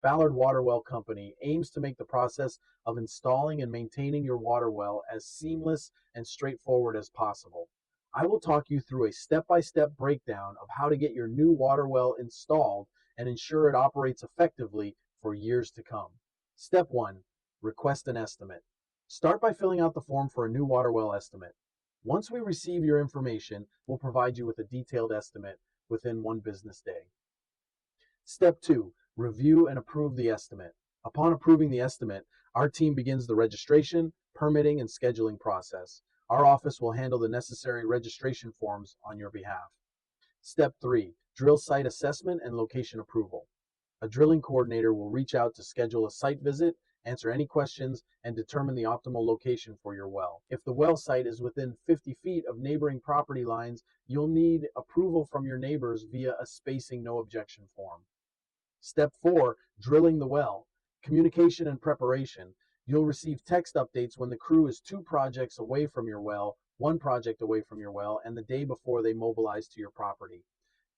Ballard Water Well Company aims to make the process of installing and maintaining your water well as seamless and straightforward as possible. I will talk you through a step-by-step breakdown of how to get your new water well installed and ensure it operates effectively for years to come. Step 1. Request an estimate. Start by filling out the form for a new water well estimate. Once we receive your information, we'll provide you with a detailed estimate within 1 business day. Step 2. Review and approve the estimate. Upon approving the estimate, our team begins the registration, permitting, and scheduling process. Our office will handle the necessary registration forms on your behalf. Step 3. Drill site assessment and location approval. A drilling coordinator will reach out to schedule a site visit, answer any questions, and determine the optimal location for your well. If the well site is within 50 feet of neighboring property lines, you'll need approval from your neighbors via a spacing no objection form. Step 4. Drilling the well. Communication and preparation. You'll receive text updates when the crew is 2 projects away from your well, 1 project away from your well, and the day before they mobilize to your property.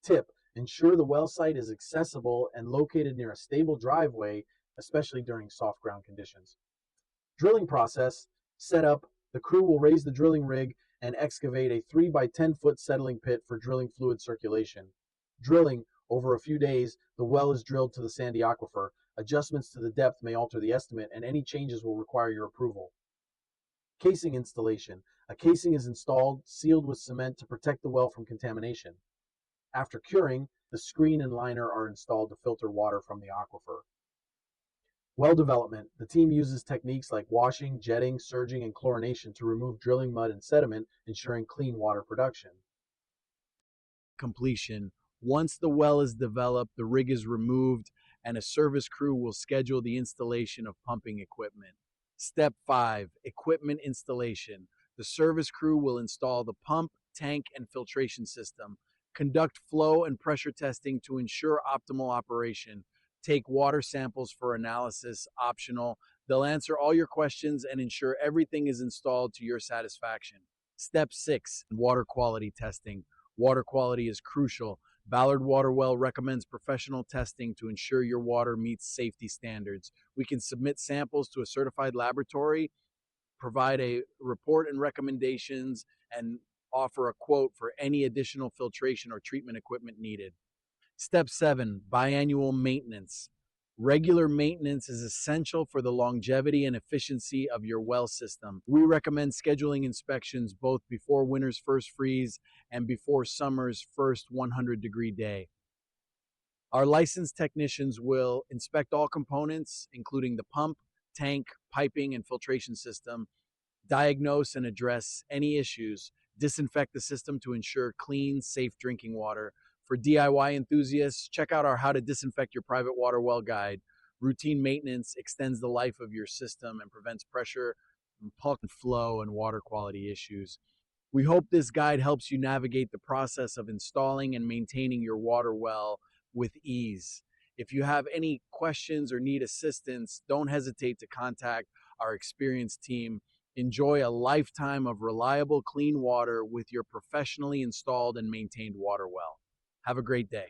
Tip: ensure the well site is accessible and located near a stable driveway, especially during soft ground conditions. Drilling process: setup. The crew will raise the drilling rig and excavate a 3 by 10 foot settling pit for drilling fluid circulation. Drilling: over a few days, the well is drilled to the sandy aquifer. Adjustments to the depth may alter the estimate, and any changes will require your approval. Casing installation. A casing is installed, sealed with cement to protect the well from contamination. After curing, the screen and liner are installed to filter water from the aquifer. Well development. The team uses techniques like washing, jetting, surging, and chlorination to remove drilling mud and sediment, ensuring clean water production. Completion. Once the well is developed, the rig is removed, and a service crew will schedule the installation of pumping equipment. Step 5. Equipment installation. The service crew will install the pump, tank, and filtration system, conduct flow and pressure testing to ensure optimal operation, take water samples for analysis, optional. They'll answer all your questions and ensure everything is installed to your satisfaction. Step 6. Water quality testing. Water quality is crucial. Ballard Water Well recommends professional testing to ensure your water meets safety standards. We can submit samples to a certified laboratory, provide a report and recommendations, and offer a quote for any additional filtration or treatment equipment needed. Step 7. Biannual maintenance. Regular maintenance is essential for the longevity and efficiency of your well system. We recommend scheduling inspections both before winter's first freeze and before summer's first 100-degree day. Our licensed technicians will inspect all components, including the pump, tank, piping, and filtration system, diagnose and address any issues, disinfect the system to ensure clean, safe drinking water. For DIY enthusiasts, check out our How to Disinfect Your Private Water Well guide. Routine maintenance extends the life of your system and prevents pressure, pump flow, and water quality issues. We hope this guide helps you navigate the process of installing and maintaining your water well with ease. If you have any questions or need assistance, don't hesitate to contact our experienced team. Enjoy a lifetime of reliable, clean water with your professionally installed and maintained water well. Have a great day.